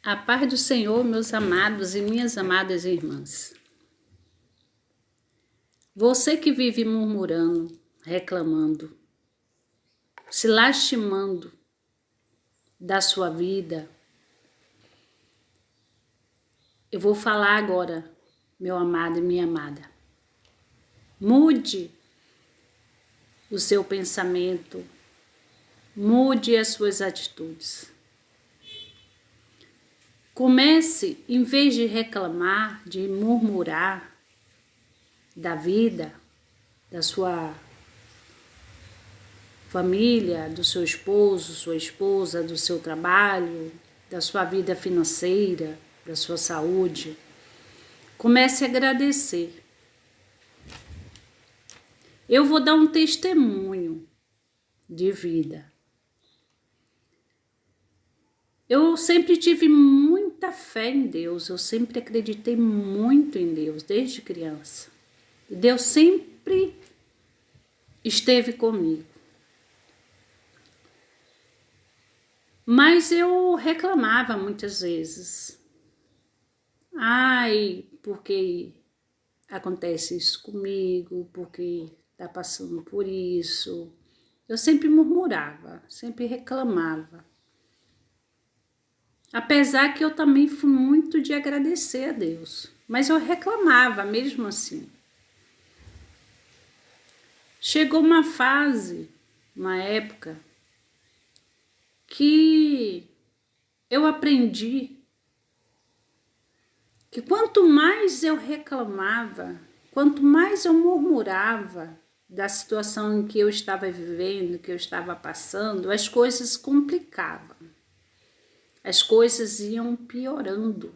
A paz do Senhor, meus amados e minhas amadas irmãs. Você que vive murmurando, reclamando, se lastimando da sua vida, eu vou falar agora, meu amado e minha amada. Mude o seu pensamento, mude as suas atitudes. Comece, em vez de reclamar, de murmurar da vida, da sua família, do seu esposo, sua esposa, do seu trabalho, da sua vida financeira, da sua saúde. Comece a agradecer. Eu vou dar um testemunho de vida. Eu sempre tive muita fé em Deus, eu sempre acreditei muito em Deus, desde criança. E Deus sempre esteve comigo. Mas eu reclamava muitas vezes. Ai, porque acontece isso comigo, porque está passando por isso. Eu sempre murmurava, sempre reclamava. Apesar que eu também fui muito de agradecer a Deus, mas eu reclamava mesmo assim. Chegou uma fase, uma época, que eu aprendi que quanto mais eu reclamava, quanto mais eu murmurava da situação em que eu estava vivendo, que eu estava passando, as coisas complicavam. As coisas iam piorando.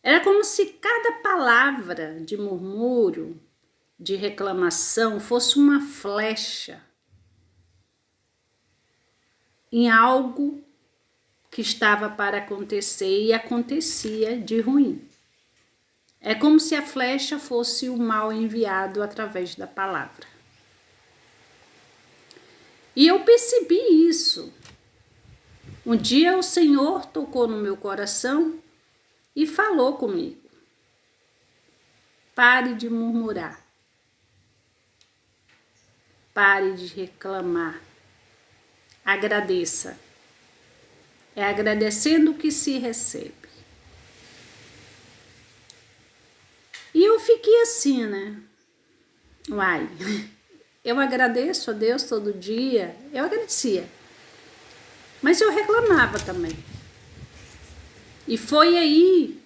Era como se cada palavra de murmúrio, de reclamação, fosse uma flecha em algo que estava para acontecer e acontecia de ruim. É como se a flecha fosse o mal enviado através da palavra. E eu percebi isso. Um dia o Senhor tocou no meu coração e falou comigo. Pare de murmurar. Pare de reclamar. Agradeça. É agradecendo que se recebe. E eu fiquei assim, né? Uai, eu agradeço a Deus todo dia. Eu agradecia. Mas eu reclamava também. E foi aí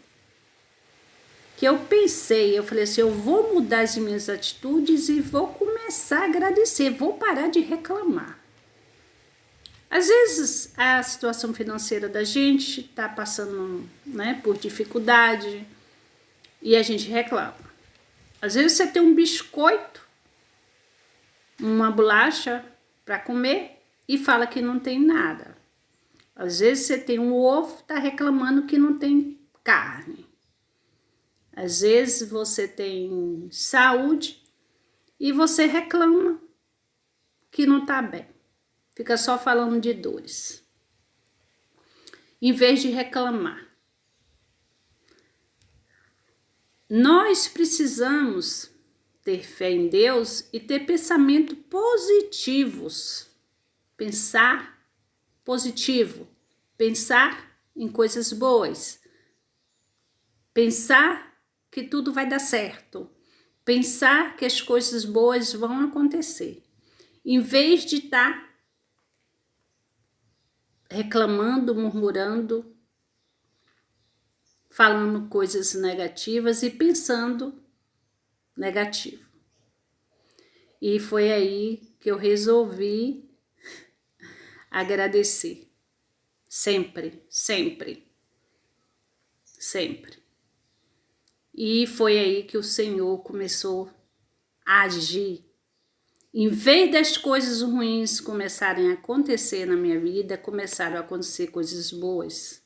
que eu pensei, eu falei assim, eu vou mudar as minhas atitudes e vou começar a agradecer, vou parar de reclamar. Às vezes a situação financeira da gente está passando, né, por dificuldade e a gente reclama. Às vezes você tem um biscoito, uma bolacha para comer e fala que não tem nada. Às vezes você tem um ovo, está reclamando que não tem carne. Às vezes você tem saúde e você reclama que não está bem. Fica só falando de dores. Em vez de reclamar. Nós precisamos ter fé em Deus e ter pensamentos positivos. Pensar positivo, pensar em coisas boas, pensar que tudo vai dar certo, pensar que as coisas boas vão acontecer, em vez de estar reclamando, murmurando, falando coisas negativas e pensando negativo. E foi aí que eu resolvi agradecer. Sempre, sempre, sempre. E foi aí que o Senhor começou a agir. Em vez das coisas ruins começarem a acontecer na minha vida, começaram a acontecer coisas boas.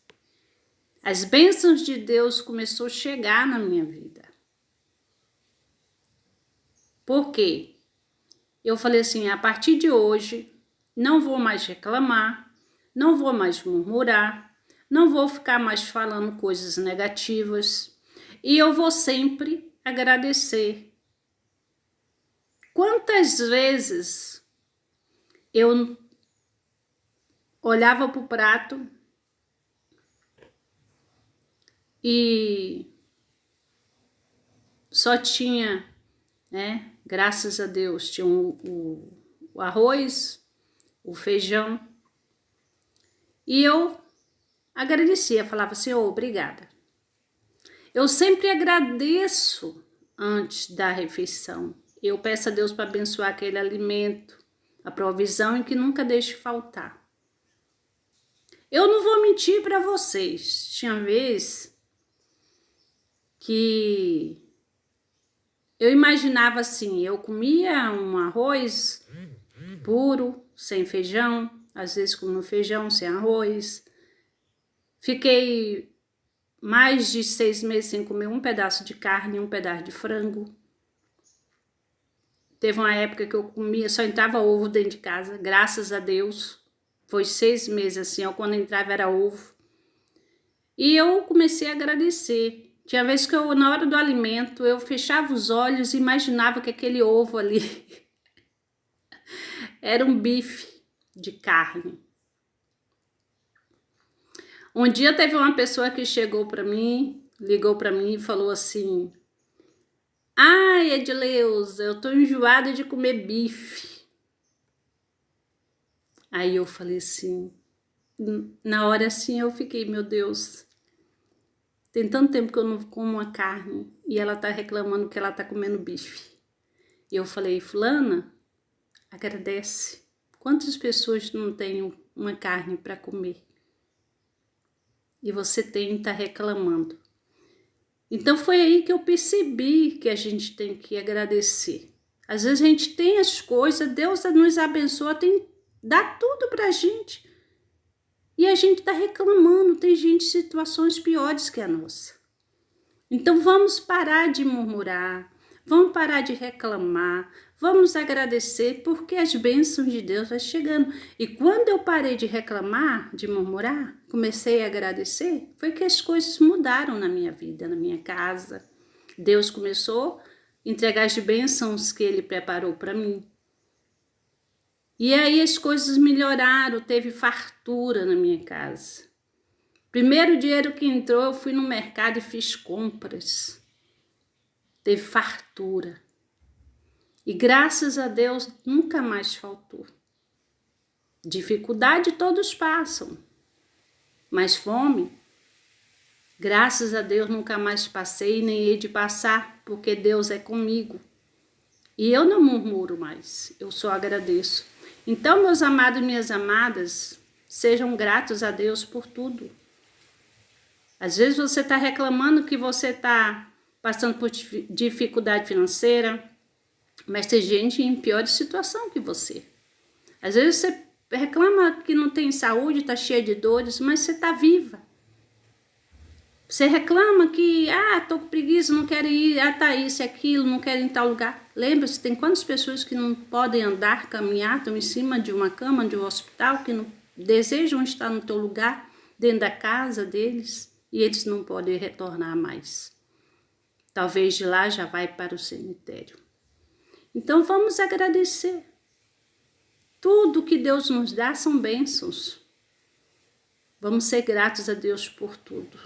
As bênçãos de Deus começaram a chegar na minha vida. Por quê? Eu falei assim, a partir de hoje, não vou mais reclamar, não vou mais murmurar, não vou ficar mais falando coisas negativas e eu vou sempre agradecer. Quantas vezes eu olhava para o prato e só tinha, né, graças a Deus, tinha o arroz, o feijão, e eu agradecia, falava, Senhor, obrigada. Eu sempre agradeço antes da refeição. Eu peço a Deus para abençoar aquele alimento, a provisão e que nunca deixe faltar. Eu não vou mentir para vocês. Tinha vez que eu imaginava assim, eu comia um arroz puro, sem feijão, às vezes comia feijão sem arroz. Fiquei mais de 6 meses sem comer um pedaço de carne, um pedaço de frango. Teve uma época que eu comia, só entrava ovo dentro de casa, graças a Deus. Foi 6 meses assim, ó, quando entrava era ovo. E eu comecei a agradecer. Tinha vezes que eu, na hora do alimento, eu fechava os olhos e imaginava que aquele ovo ali era um bife de carne. Um dia teve uma pessoa que chegou para mim, ligou para mim e falou assim: ai, Edileuza, eu tô enjoada de comer bife. Aí eu falei assim, na hora assim eu fiquei, meu Deus, tem tanto tempo que eu não como uma carne e ela tá reclamando que ela tá comendo bife. E eu falei, fulana, agradece. Quantas pessoas não têm uma carne para comer? E você tem e tá reclamando. Então foi aí que eu percebi que a gente tem que agradecer. Às vezes a gente tem as coisas, Deus nos abençoa, dá tudo pra gente. E a gente tá reclamando, tem gente em situações piores que a nossa. Então vamos parar de murmurar, vamos parar de reclamar, vamos agradecer, porque as bênçãos de Deus vão chegando. E quando eu parei de reclamar, de murmurar, comecei a agradecer, foi que as coisas mudaram na minha vida, na minha casa. Deus começou a entregar as bênçãos que Ele preparou para mim. E aí as coisas melhoraram, teve fartura na minha casa. Primeiro dinheiro que entrou, eu fui no mercado e fiz compras. Teve fartura. E graças a Deus nunca mais faltou. Dificuldade todos passam, mas fome, graças a Deus nunca mais passei, nem hei de passar, porque Deus é comigo. E eu não murmuro mais, eu só agradeço. Então, meus amados e minhas amadas, sejam gratos a Deus por tudo. Às vezes você está reclamando que você está passando por dificuldade financeira, mas tem gente em pior situação que você. Às vezes você reclama que não tem saúde, está cheia de dores, mas você está viva. Você reclama que, tô com preguiça, não quero ir, tá isso e aquilo, não quero ir em tal lugar. Lembra-se, tem quantas pessoas que não podem andar, caminhar, estão em cima de uma cama, de um hospital, que não desejam estar no teu lugar, dentro da casa deles, e eles não podem retornar mais. Talvez de lá já vai para o cemitério. Então vamos agradecer. Tudo que Deus nos dá são bênçãos. Vamos ser gratos a Deus por tudo.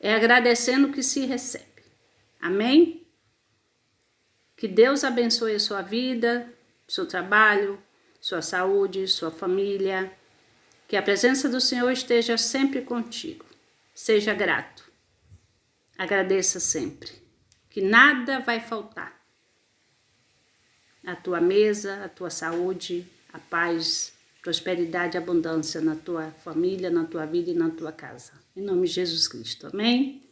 É agradecendo que se recebe. Amém? Que Deus abençoe a sua vida, seu trabalho, sua saúde, sua família. Que a presença do Senhor esteja sempre contigo. Seja grato. Agradeça sempre. Que nada vai faltar. A tua mesa, a tua saúde, a paz, prosperidade e abundância na tua família, na tua vida e na tua casa. Em nome de Jesus Cristo. Amém?